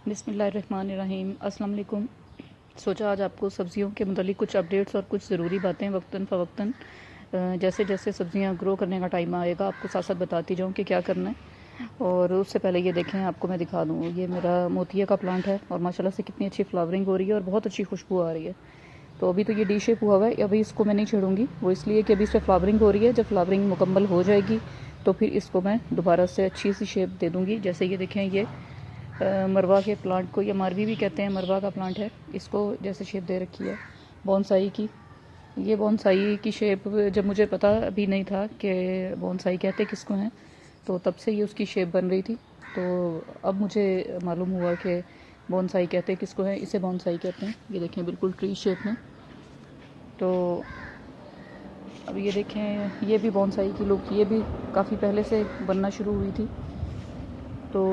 बिस्मिल्लाहिर्रहमानिर्रहीम। अस्सलाम वालेकुम। सोचा आज आपको सब्ज़ियों के मुतालिक कुछ अपडेट्स और कुछ ज़रूरी बातें वक्तन फ़वक्तन जैसे जैसे सब्ज़ियां ग्रो करने का टाइम आएगा आपको साथ साथ बताती जाऊँ कि क्या करना है। और उससे पहले ये देखें, आपको मैं दिखा दूँ, ये मेरा मोतिया का प्लांट है और माशाल्लाह से कितनी अच्छी फ्लावरिंग हो रही है और बहुत अच्छी खुशबू आ रही है। तो अभी तो ये डी शेप हुआ हुआ है, अभी इसको मैं नहीं छेड़ूंगी, वो इसलिए कि अभी इस पर फ्लावरिंग हो रही है। जब फ्लावरिंग मुकम्मल हो जाएगी तो फिर इसको मैं दोबारा से अच्छी सी शेप दे दूँगी। जैसे ये देखें, ये मरवा के प्लांट को या मारवी भी कहते हैं, मरवा का प्लांट है, इसको जैसे शेप दे रखी है बोनसाई की। ये बोनसाई की शेप जब मुझे पता अभी नहीं था कि बोनसाई कहते किसको हैं, तो तब से ये उसकी शेप बन रही थी। तो अब मुझे मालूम हुआ कि बोनसाई कहते किसको है, इसे बोनसाई कहते हैं। ये देखें बिल्कुल ट्री शेप में। तो अब ये देखें, ये भी बोनसाई की लुक, ये भी काफ़ी पहले से बनना शुरू हुई थी। तो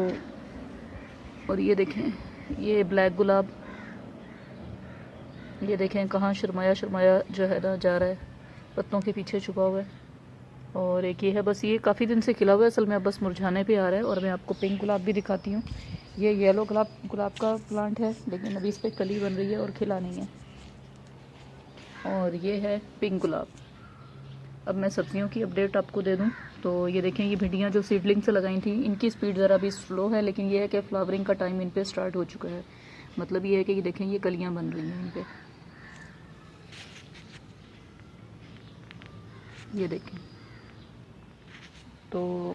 और ये देखें, ये ब्लैक गुलाब, ये देखें कहाँ शर्माया शर्माया जो है ना जा रहा है, पत्तों के पीछे छुपा हुआ है। और एक ये है, बस ये काफ़ी दिन से खिला हुआ है, असल में अब बस मुरझाने पे आ रहा है। और मैं आपको पिंक गुलाब भी दिखाती हूँ। ये येलो गुलाब का प्लांट है, लेकिन अभी इस पर कली बन रही है और खिला नहीं है। और ये है पिंक गुलाब। अब मैं सब्जियों की अपडेट आपको दे दूं तो ये देखें, ये भिंडियाँ जो सीडलिंग से लगाई थी, इनकी स्पीड ज़रा भी स्लो है, लेकिन ये है कि फ्लावरिंग का टाइम इन पे स्टार्ट हो चुका है। मतलब ये है कि ये देखें, ये कलियाँ बन रही हैं इन पे, ये देखें। तो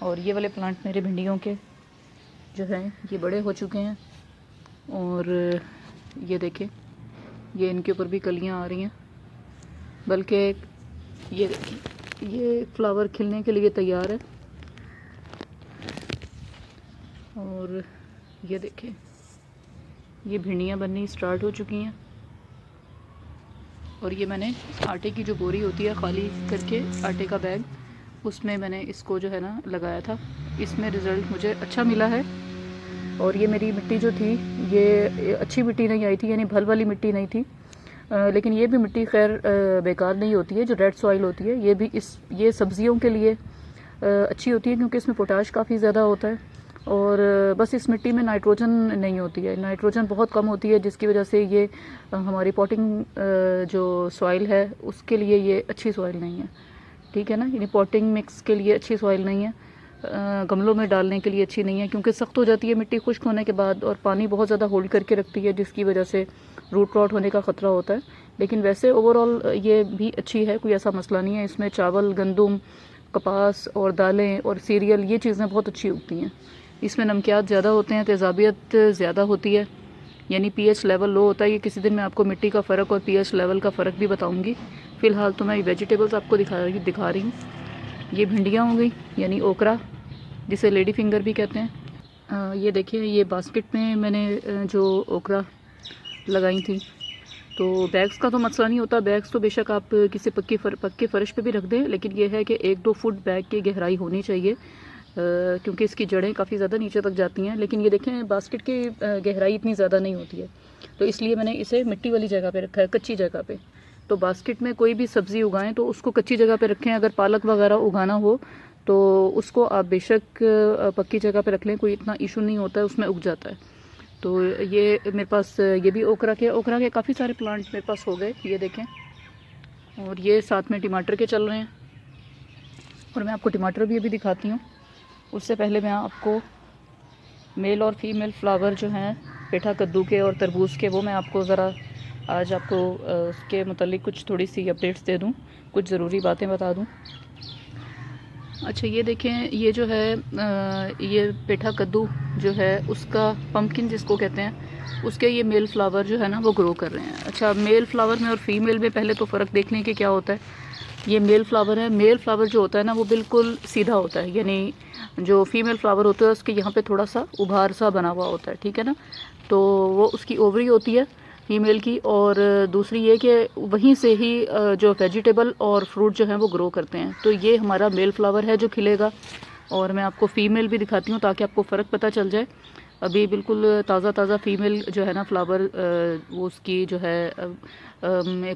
और ये वाले प्लांट मेरे भिंडियों के जो हैं ये बड़े हो चुके हैं। और ये देखें, ये इनके ऊपर भी कलियाँ आ रही हैं, बल्कि ये देखें, ये फ्लावर खिलने के लिए तैयार है। और ये देखें, ये भिंडियाँ बननी स्टार्ट हो चुकी हैं। और ये मैंने आटे की जो बोरी होती है खाली करके, आटे का बैग, उसमें मैंने इसको जो है ना लगाया था। इसमें रिज़ल्ट मुझे अच्छा मिला है। और ये मेरी मिट्टी जो थी, ये अच्छी मिट्टी नहीं आई थी, यानी भल वाली मिट्टी नहीं थी। लेकिन ये भी मिट्टी खैर बेकार नहीं होती है, जो रेड सॉइल होती है, ये भी ये सब्जियों के लिए अच्छी होती है, क्योंकि इसमें पोटाश काफ़ी ज़्यादा होता है। और बस इस मिट्टी में नाइट्रोजन नहीं होती है, नाइट्रोजन बहुत कम होती है, जिसकी वजह से ये हमारी पॉटिंग जो सॉइल है उसके लिए ये अच्छी सॉइल नहीं है, ठीक है ना। यानी पॉटिंग मिक्स के लिए अच्छी सॉइल नहीं है, गमलों में डालने के लिए अच्छी नहीं है, क्योंकि सख्त हो जाती है मिट्टी खुश्क होने के बाद, और पानी बहुत ज़्यादा होल्ड करके रखती है, जिसकी वजह से रूट रॉट होने का ख़तरा होता है। लेकिन वैसे ओवरऑल ये भी अच्छी है, कोई ऐसा मसला नहीं है। इसमें चावल, गंदम, कपास और दालें और सीरियल, ये चीज़ें बहुत अच्छी उगती हैं। इसमें नमकियात ज़्यादा होते हैं, तेज़ाबियत ज़्यादा होती है, यानी पीएच लेवल लो होता है। ये किसी दिन मैं आपको मिट्टी का फ़र्क और पीएच लेवल का फ़र्क भी बताऊंगी। फ़िलहाल तो मैं वेजिटेबल्स आपको दिखा रही हूँ। ये भिंडियाँ हो गई, यानी ओकरा, जिसे लेडी फिंगर भी कहते हैं। ये देखिए, ये बास्केट में मैंने जो ओकरा लगाई थी। तो बैग्स का तो मसला नहीं होता, बैग्स तो बेशक आप किसी पक्के फ़र्श पे भी रख दें, लेकिन यह है कि 1-2 फुट बैग की गहराई होनी चाहिए, क्योंकि इसकी जड़ें काफ़ी ज़्यादा नीचे तक जाती हैं। लेकिन ये देखें, बास्केट की गहराई इतनी ज़्यादा नहीं होती है, तो इसलिए मैंने इसे मिट्टी वाली जगह पे रखा है, कच्ची जगह पे। तो बास्केट में कोई भी सब्ज़ी उगाएं तो उसको कच्ची जगह पे रखें। अगर पालक वगैरह उगाना हो तो उसको आप बेशक पक्की जगह पे रख लें, कोई इतना इशू नहीं होता है, उसमें उग जाता है। तो ये मेरे पास ये भी ओकरा के काफ़ी सारे प्लांट मेरे पास हो गए, ये देखें। और ये साथ में टमाटर के चल रहे हैं, और मैं आपको टमाटर भी अभी दिखाती हूँ। उससे पहले मैं आपको मेल और फीमेल फ्लावर जो हैं पेठा कद्दू के और तरबूज के, वो मैं आपको ज़रा आज आपको उसके मतलब कुछ थोड़ी सी अपडेट्स दे दूँ, कुछ ज़रूरी बातें बता दूँ। अच्छा, ये देखें, ये जो है ये पेठा कद्दू जो है, उसका पम्पकिन जिसको कहते हैं, उसके ये मेल फ्लावर जो है ना वो ग्रो कर रहे हैं। अच्छा, मेल फ्लावर में और फीमेल में पहले तो फ़र्क देख लें कि क्या होता है। ये मेल फ्लावर है। मेल फ्लावर जो होता है ना वो बिल्कुल सीधा होता है, यानी जो फीमेल फ्लावर होता है उसके यहाँ पे थोड़ा सा उभार सा बना हुआ होता है, ठीक है ना। तो वो उसकी ओवरी होती है फीमेल की। और दूसरी ये कि वहीं से ही जो वेजिटेबल और फ्रूट जो हैं वो ग्रो करते हैं। तो ये हमारा मेल फ्लावर है जो खिलेगा। और मैं आपको फ़ीमेल भी दिखाती हूँ ताकि आपको फ़र्क पता चल जाए। अभी बिल्कुल ताज़ा फ़ीमेल जो है ना फ्लावर, वो उसकी जो है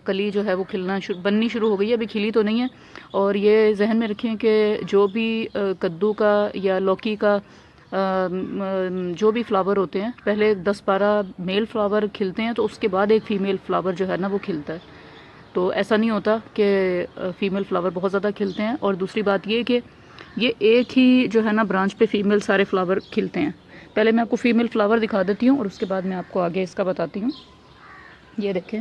कली जो है वो बननी शुरू हो गई है, अभी खिली तो नहीं है। और ये जहन में रखें कि जो भी कद्दू का या लौकी का जो भी फ्लावर होते हैं पहले 10-12 मेल फ्लावर खिलते हैं, तो उसके बाद एक फ़ीमेल फ्लावर जो है ना वो खिलता है। तो ऐसा नहीं होता कि फ़ीमेल फ्लावर बहुत ज़्यादा खिलते हैं। और दूसरी बात ये कि ये एक ही जो है ना ब्रांच पे फ़ीमेल सारे फ्लावर खिलते हैं। पहले मैं आपको फ़ीमेल फ्लावर दिखा देती हूँ और उसके बाद मैं आपको आगे इसका बताती हूँ। ये देखें,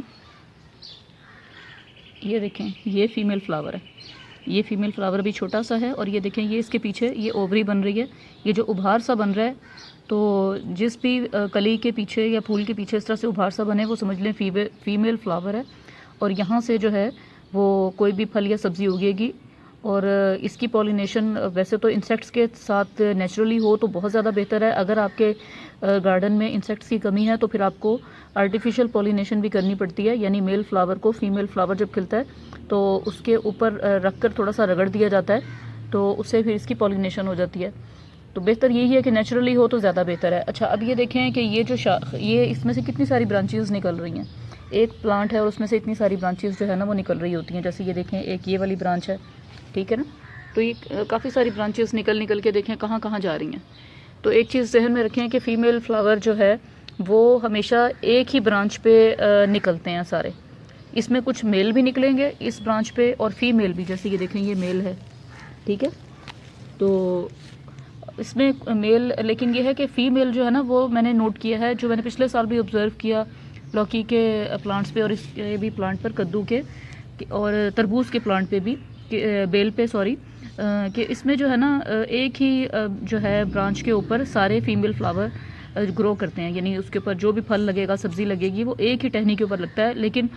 ये देखें, ये फ़ीमेल फ्लावर है। ये फ़ीमेल फ्लावर भी छोटा सा है और ये देखें, ये इसके पीछे ये ओवरी बन रही है, ये जो उभार सा बन रहा है। तो जिस भी कली के पीछे या फूल के पीछे इस तरह से उभार सा बने वो समझ लें फ़ीमेल फ्लावर है। और यहाँ से जो है वो कोई भी फल या सब्ज़ी उगेगी। और इसकी पॉलिनेशन वैसे तो इंसेक्ट्स के साथ नेचुरली हो तो बहुत ज़्यादा बेहतर है। अगर आपके गार्डन में इंसेक्ट्स की कमी है तो फिर आपको आर्टिफिशियल पॉलिनेशन भी करनी पड़ती है, यानी मेल फ्लावर को फ़ीमेल फ्लावर जब खिलता है तो उसके ऊपर रख कर थोड़ा सा रगड़ दिया जाता है, तो उससे फिर इसकी पॉलिनेशन हो जाती है। तो बेहतर यही है कि नेचुरली हो तो ज़्यादा बेहतर है। अच्छा, अब ये देखें कि ये जो ये इसमें से कितनी सारी ब्रांचेस निकल रही हैं। एक प्लांट है और उसमें से इतनी सारी ब्रांचेस जो है ना वो निकल रही होती हैं। जैसे ये देखें, एक ये वाली ब्रांच है, ठीक है ना। तो ये काफ़ी सारी ब्रांचेस निकल के देखें कहाँ कहाँ जा रही हैं। तो एक चीज़ जहन में रखें कि फ़ीमेल फ्लावर जो है वो हमेशा एक ही ब्रांच पे निकलते हैं सारे। इसमें कुछ मेल भी निकलेंगे इस ब्रांच पे और फीमेल भी। जैसे ये देखें, ये मेल है, ठीक है। तो इसमें मेल, लेकिन ये है कि फ़ीमेल जो है ना वो मैंने नोट किया है, जो मैंने पिछले साल भी ऑब्ज़र्व किया लौकी के प्लांट्स पे और इसके भी प्लांट पर, कद्दू के और तरबूज के प्लांट पे भी, बेल पे सॉरी, कि इसमें जो है ना एक ही जो है ब्रांच के ऊपर सारे फीमेल फ्लावर ग्रो करते हैं। यानी उसके ऊपर जो भी फल लगेगा, सब्ज़ी लगेगी, वो एक ही टहनी के ऊपर लगता है। लेकिन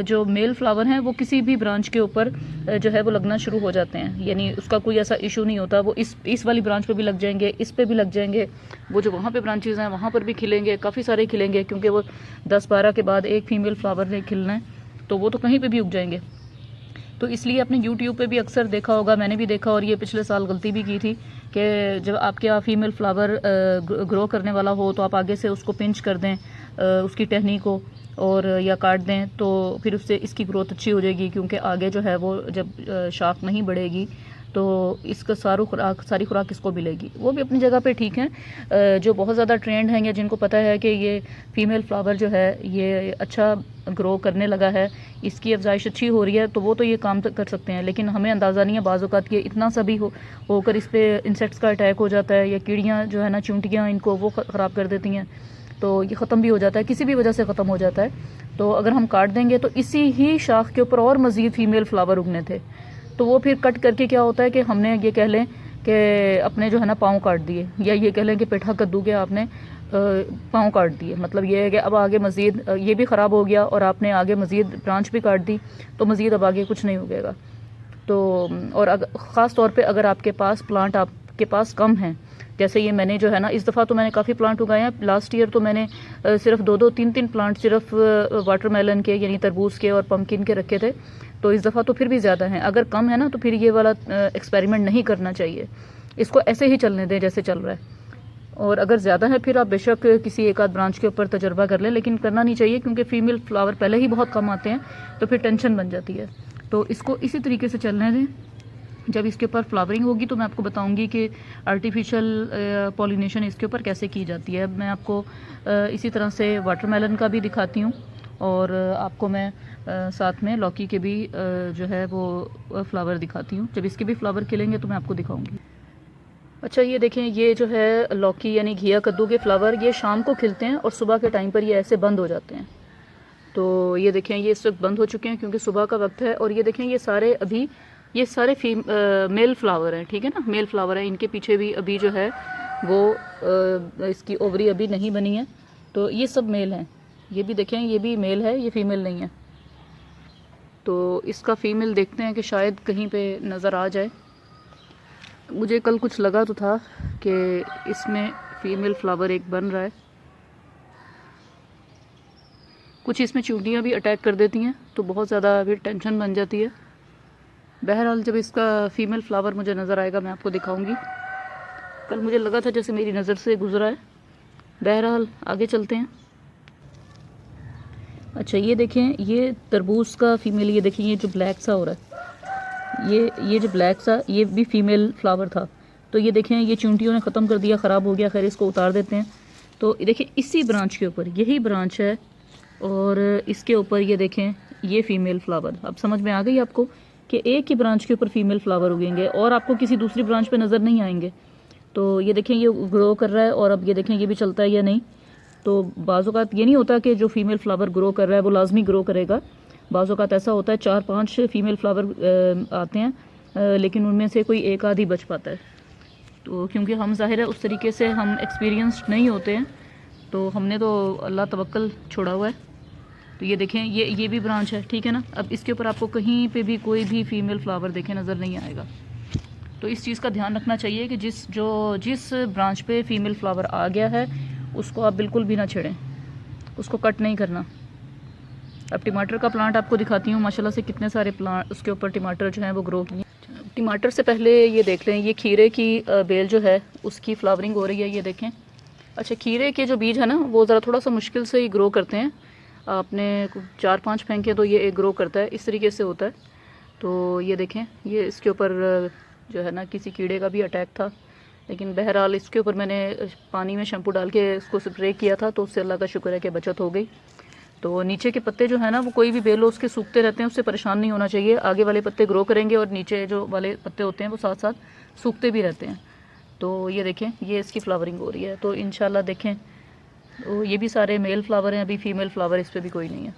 जो मेल फ्लावर हैं वो किसी भी ब्रांच के ऊपर जो है वो लगना शुरू हो जाते हैं। यानी उसका कोई ऐसा इशू नहीं होता, वो इस वाली ब्रांच पे भी लग जाएंगे, इस पे भी लग जाएंगे, वो जो वहाँ पे ब्रांचेज़ हैं वहाँ पर भी खिलेंगे, काफ़ी सारे खिलेंगे, क्योंकि वो 10-12 के बाद एक फ़ीमेल फ्लावर ने खिलना है, तो वो तो कहीं पर भी उग जाएंगे। तो इसलिए आपने YouTube पे भी अक्सर देखा होगा, मैंने भी देखा और ये पिछले साल गलती भी की थी कि जब आपके यहाँ फ़ीमेल फ्लावर ग्रो करने वाला हो तो आप आगे से उसको पिंच कर दें, उसकी टहनी को, और या काट दें, तो फिर उससे इसकी ग्रोथ अच्छी हो जाएगी। क्योंकि आगे जो है वो जब शाख नहीं बढ़ेगी तो इसका सारी खुराक इसको मिलेगी। वो भी अपनी जगह पे ठीक है। जो बहुत ज़्यादा ट्रेंड हैं या जिनको पता है कि ये फ़ीमेल फ्लावर जो है ये अच्छा ग्रो करने लगा है, इसकी अफजाइश अच्छी हो रही है, तो वो तो ये काम कर सकते हैं। लेकिन हमें अंदाज़ा नहीं है, बाज़ औक़ात ये इतना सा भी होकर इस पर इंसेक्ट्स का अटैक हो जाता है, या कीड़ियाँ जो है ना, चूंटियाँ इनको वो ख़राब कर देती हैं, तो ये ख़त्म भी हो जाता है, किसी भी वजह से ख़त्म हो जाता है। तो अगर हम काट देंगे तो इसी ही शाख के ऊपर और मज़ीद फ़ीमेल फ्लावर उगने थे, तो वो फिर कट करके क्या होता है कि हमने ये कह लें कि अपने जो है ना पाँव काट दिए, या ये कह लें कि पेठा कद्दू के आपने पाँव काट दिए। मतलब ये है कि अब आगे मज़ीद ये भी ख़राब हो गया और आपने आगे मज़ीद ब्रांच भी काट दी, तो मज़ीद अब आगे कुछ नहीं उगेगा। तो और ख़ास तौर पे अगर आपके पास प्लांट आपके पास कम हैं, जैसे ये मैंने जो है ना, इस दफ़ा तो मैंने काफ़ी प्लांट उगाए हैं। लास्ट ईयर तो मैंने सिर्फ 2-2, 3-3 प्लांट सिर्फ वाटरमेलन के यानी तरबूज के और पम्पकिन के रखे थे। तो इस दफ़ा तो फिर भी ज़्यादा हैं। अगर कम है ना तो फिर ये वाला एक्सपेरिमेंट नहीं करना चाहिए, इसको ऐसे ही चलने दें जैसे चल रहा है। और अगर ज़्यादा है फिर आप बेशक किसी एक आध ब्रांच के ऊपर तजर्बा कर लें, लेकिन करना नहीं चाहिए क्योंकि फ़ीमेल फ्लावर पहले ही बहुत कम आते हैं, तो फिर टेंशन बन जाती है। तो इसको इसी तरीके से चलने दें। जब इसके ऊपर फ्लावरिंग होगी तो मैं आपको बताऊंगी कि आर्टिफिशियल पॉलिनेशन इसके ऊपर कैसे की जाती है। मैं आपको इसी तरह से वाटरमेलन का भी दिखाती हूँ, और आपको मैं साथ में लौकी के भी जो है वो फ्लावर दिखाती हूँ। जब इसके भी फ्लावर खिलेंगे तो मैं आपको दिखाऊंगी। अच्छा, ये देखें, ये जो है लौकी यानी घिया कद्दू के फ्लावर, ये शाम को खिलते हैं और सुबह के टाइम पर ये ऐसे बंद हो जाते हैं। तो ये देखें, ये इस वक्त बंद हो चुके हैं क्योंकि सुबह का वक्त है। और ये देखें, ये सारे मेल फ्लावर हैं, ठीक है ना, मेल फ्लावर हैं। इनके पीछे भी अभी जो है वो इसकी ओवरी अभी नहीं बनी है, तो ये सब मेल हैं। ये भी देखें, ये भी मेल है, ये फीमेल नहीं है। तो इसका फीमेल देखते हैं कि शायद कहीं पे नज़र आ जाए। मुझे कल कुछ लगा तो था कि इसमें फ़ीमेल फ्लावर एक बन रहा है। कुछ इसमें चूंटियाँ भी अटैक कर देती हैं, तो बहुत ज़्यादा फिर टेंशन बन जाती है। बहरहाल जब इसका फ़ीमेल फ्लावर मुझे नज़र आएगा मैं आपको दिखाऊंगी। कल मुझे लगा था जैसे मेरी नज़र से गुजरा है। बहरहाल आगे चलते हैं। अच्छा, ये देखें, ये तरबूज का फ़ीमेल, ये देखें, ये जो ब्लैक सा हो रहा है, ये जो ब्लैक सा, ये भी फ़ीमेल फ्लावर था। तो ये देखें ये चूंटियों ने ख़त्म कर दिया, ख़राब हो गया। खैर इसको उतार देते हैं। तो देखिए इसी ब्रांच के ऊपर यही ब्रांच है और इसके ऊपर ये देखें ये फ़ीमेल फ्लावर। अब समझ में आ गई आपको कि एक ही ब्रांच के ऊपर फ़ीमेल फ्लावर उगेंगे और आपको किसी दूसरी ब्रांच पे नज़र नहीं आएंगे। तो ये देखें ये ग्रो कर रहा है और अब ये देखें ये भी चलता है या नहीं। तो बाज़ औक़ात ये नहीं होता कि जो फ़ीमेल फ्लावर ग्रो कर रहा है वो लाजमी ग्रो करेगा। बाज़ औक़ात ऐसा होता है 4-5 फ़ीमेल फ्लावर आते हैं, लेकिन उनमें से कोई एक आध ही बच पाता है। तो क्योंकि हम ज़ाहिर है उस तरीके से हम एक्सपीरियंस्ड नहीं होते हैं, तो हमने तो अल्लाह तवक्कल छोड़ा हुआ है। तो ये देखें ये भी ब्रांच है, ठीक है ना। अब इसके ऊपर आपको कहीं पे भी कोई भी फ़ीमेल फ्लावर देखें नज़र नहीं आएगा। तो इस चीज़ का ध्यान रखना चाहिए कि जिस ब्रांच पे फ़ीमेल फ्लावर आ गया है उसको आप बिल्कुल भी ना छेड़ें, उसको कट नहीं करना। अब टमाटर का प्लांट आपको दिखाती हूँ, माशाल्लाह से कितने सारे प्लांट उसके ऊपर टमाटर जो हैं वो ग्रो किए। टमाटर से पहले ये देख लें, ये खीरे की बेल जो है उसकी फ्लावरिंग हो रही है, ये देखें। अच्छा, खीरे के जो बीज है ना वो ज़रा थोड़ा सा मुश्किल से ही ग्रो करते हैं। आपने 4-5 फेंके तो ये एक ग्रो करता है, इस तरीके से होता है। तो ये देखें ये इसके ऊपर जो है ना किसी कीड़े का भी अटैक था, लेकिन बहरहाल इसके ऊपर मैंने पानी में शैम्पू डाल के इसको स्प्रे किया था, तो उससे अल्लाह का शुक्र है कि बचत हो गई। तो नीचे के पत्ते जो है ना वो कोई भी बेल हो उसके सूखते रहते हैं, उससे परेशान नहीं होना चाहिए। आगे वाले पत्ते ग्रो करेंगे और नीचे जो वाले पत्ते होते हैं वो साथ साथ सूखते भी रहते हैं। तो ये देखें ये इसकी फ्लावरिंग हो रही है। तो इंशाल्लाह देखें तो ये भी सारे मेल फ्लावर हैं, अभी फ़ीमेल फ्लावर इस पर भी कोई नहीं है।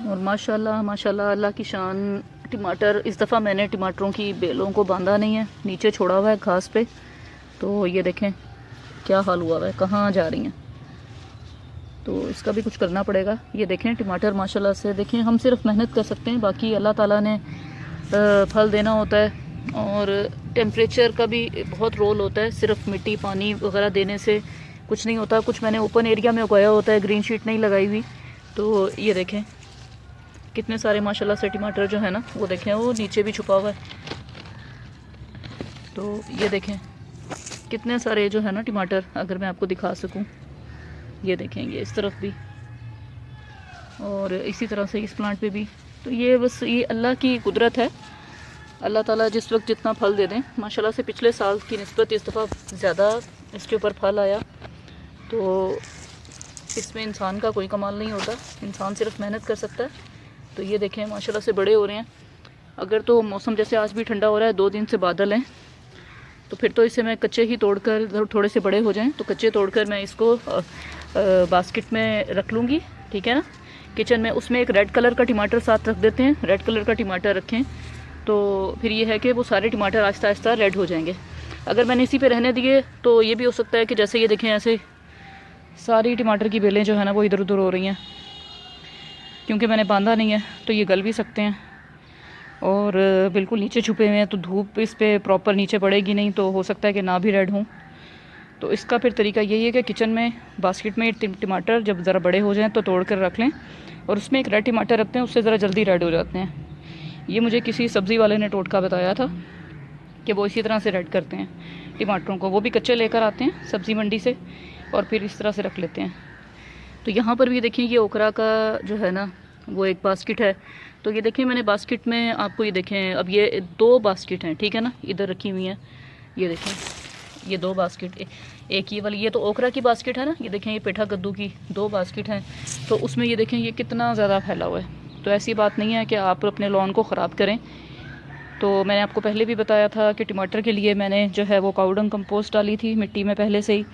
और माशाल्लाह माशाल्लाह अल्लाह की शान। टमाटर इस दफ़ा मैंने टमाटरों की बेलों को बांधा नहीं है, नीचे छोड़ा हुआ है घास पे। तो ये देखें क्या हाल हुआ है, कहाँ जा रही हैं। तो इसका भी कुछ करना पड़ेगा। ये देखें टमाटर माशाल्लाह से देखें, हम सिर्फ मेहनत कर सकते हैं, बाकी अल्लाह ताला ने फल देना होता है। और टेम्परेचर का भी बहुत रोल होता है, सिर्फ मिट्टी पानी वगैरह देने से कुछ नहीं होता। कुछ मैंने ओपन एरिया में उगाया होता है, ग्रीन शीट नहीं लगाई हुई। तो ये देखें कितने सारे माशाल्लाह से टमाटर जो है ना वो देखें वो नीचे भी छुपा हुआ है। तो ये देखें कितने सारे जो है ना टमाटर, अगर मैं आपको दिखा सकूं, ये देखेंगे इस तरफ भी और इसी तरह से इस प्लांट पे भी। तो ये बस ये अल्लाह की कुदरत है, अल्लाह ताला जिस वक्त जितना फल दे दें। माशाल्लाह से पिछले साल की निस्बत इस दफ़ा ज़्यादा इसके ऊपर फल आया। तो इसमें इंसान का कोई कमाल नहीं होता, इंसान सिर्फ मेहनत कर सकता है। तो ये देखें माशाल्लाह से बड़े हो रहे हैं। अगर तो मौसम जैसे आज भी ठंडा हो रहा है, 2 दिन से बादल हैं, तो फिर तो इसे मैं कच्चे ही तोड़कर, थोड़े से बड़े हो जाएं तो कच्चे तोड़कर मैं इसको बास्केट में रख लूँगी, ठीक है ना, किचन में। उसमें एक रेड कलर का टमाटर साथ रख देते हैं, रेड कलर का टमाटर रखें तो फिर ये है कि वो सारे टमाटर आहिस्ता आहिस्ता रेड हो जाएंगे। अगर मैंने इसी पे रहने दिए तो ये भी हो सकता है कि जैसे ये देखें ऐसे सारी टमाटर की बेलें जो है ना वो इधर उधर हो रही हैं, क्योंकि मैंने बांधा नहीं है। तो ये गल भी सकते हैं और बिल्कुल नीचे छुपे हुए हैं, तो धूप इस पर प्रॉपर नीचे पड़ेगी नहीं, तो हो सकता है कि ना भी रेड हों। तो इसका फिर तरीका यही है कि किचन में बास्केट में टमाटर जब ज़रा बड़े हो जाएं तो तोड़ कर रख लें और उसमें एक रेड टमाटर रखते हैं, उससे ज़रा जल्दी रेड हो जाते हैं। ये मुझे किसी सब्ज़ी वाले ने टोटका बताया था कि वो इसी तरह से रेड करते हैं टमाटरों को। वो भी कच्चे लेकर आते हैं सब्ज़ी मंडी से और फिर इस तरह से रख लेते हैं। तो यहाँ पर भी देखिए ये ओकरा का जो है ना वो एक बास्केट है। तो ये देखिए मैंने बास्केट में आपको ये देखें, अब ये 2 बास्केट हैं, ठीक है ना, इधर रखी हुई हैं। ये देखें ये 2 बास्केट, एक ये वाली ये तो ओकरा की बास्केट है ना, ये देखें ये पेठा कद्दू की 2 बास्केट हैं। तो उसमें ये देखें ये कितना ज़्यादा फैला हुआ है। तो ऐसी बात नहीं है कि आप अपने लॉन को ख़राब करें। तो मैंने आपको पहले भी बताया था कि टमाटर के लिए मैंने जो है वो काउडंग कंपोस्ट डाली थी मिट्टी में पहले से ही।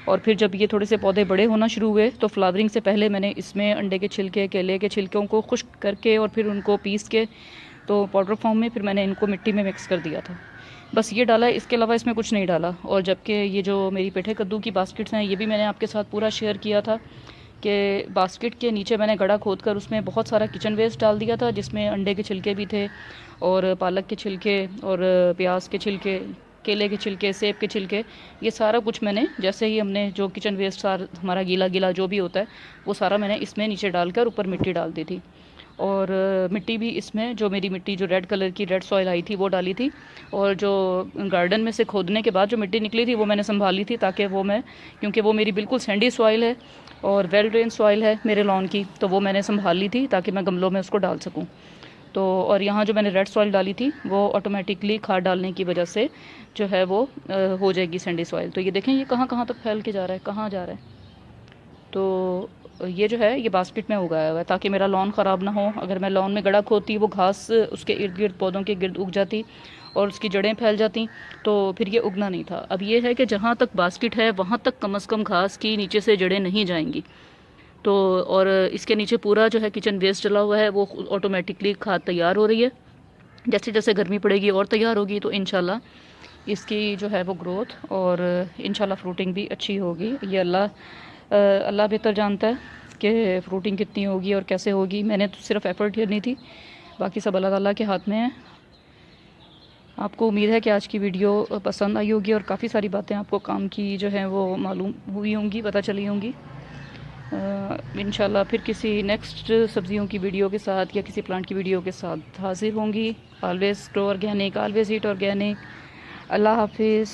और फिर जब ये थोड़े से पौधे बड़े होना शुरू हुए तो फ्लावरिंग से पहले मैंने इसमें अंडे के छिलके, केले के छिलकों को खुश्क करके और फिर उनको पीस के तो पाउडर फॉर्म में फिर मैंने इनको मिट्टी में मिक्स कर दिया था। बस ये डाला, इसके अलावा इसमें कुछ नहीं डाला। और जबकि ये जो मेरी पेठे कद्दू की बास्केट्स हैं ये भी मैंने आपके साथ पूरा शेयर किया था कि बास्केट के नीचे मैंने गड्ढा खोद कर उसमें बहुत सारा किचन वेस्ट डाल दिया था, जिसमें अंडे के छिलके भी थे और पालक के छिलके और प्याज के छिलके, केले के छिलके, सेब के छिलके, ये सारा कुछ मैंने जैसे ही हमने जो किचन वेस्ट सारा हमारा गीला गीला जो भी होता है वो सारा मैंने इसमें नीचे डालकर ऊपर मिट्टी डाल दी थी। और मिट्टी भी इसमें जो मेरी मिट्टी जो रेड कलर की रेड सॉइल आई थी वो डाली थी। और जो गार्डन में से खोदने के बाद जो मिट्टी निकली थी वो मैंने संभाली थी, ताकि वो मैं, क्योंकि वो मेरी बिल्कुल सैंडी सॉइल है और वेल ड्रेन सॉइल है मेरे लॉन की, तो वो मैंने संभाल ली थी ताकि मैं गमलों में उसको डाल सकूं। तो और यहाँ जो मैंने रेड सॉइल डाली थी वो ऑटोमेटिकली खाद डालने की वजह से जो है वो हो जाएगी सैंडी सॉइल। तो ये देखें ये कहाँ कहाँ तक फैल के जा रहा है, कहाँ जा रहा है। तो ये जो है ये बास्केट में उगाया हुआ है ताकि मेरा लॉन ख़राब ना हो। अगर मैं लॉन में गड़ा खोदती वो घास उसके इर्द गिर्द पौधों के गिर्द उग जाती और उसकी जड़ें फैल जाती तो फिर ये उगना नहीं था। अब ये है कि जहाँ तक बास्केट है वहाँ तक कम से कम घास की नीचे से जड़ें नहीं जाएंगी। तो और इसके नीचे पूरा जो है किचन वेस्ट डला हुआ है, वो ऑटोमेटिकली खाद तैयार हो रही है। जैसे जैसे गर्मी पड़ेगी और तैयार होगी तो इंशाल्लाह इसकी जो है वो ग्रोथ और इंशाल्लाह फ्रूटिंग भी अच्छी होगी। ये अल्लाह बेहतर जानता है कि फ्रूटिंग कितनी होगी और कैसे होगी। मैंने तो सिर्फ एफ़र्ट करनी थी, बाकी सब अल्लाह ताला के हाथ में है। आपको उम्मीद है कि आज की वीडियो पसंद आई होगी और काफ़ी सारी बातें आपको काम की जो हैं वो मालूम हुई होंगी, पता चली होंगी। इंशाल्लाह फिर किसी नेक्स्ट सब्जियों की वीडियो के साथ या किसी प्लांट की वीडियो के साथ हाजिर होंगी। ऑलवेज़ ग्रो ऑर्गेनिक, ऑलवेज़ ईट ऑर्गेनिक। अल्लाह हाफिज़।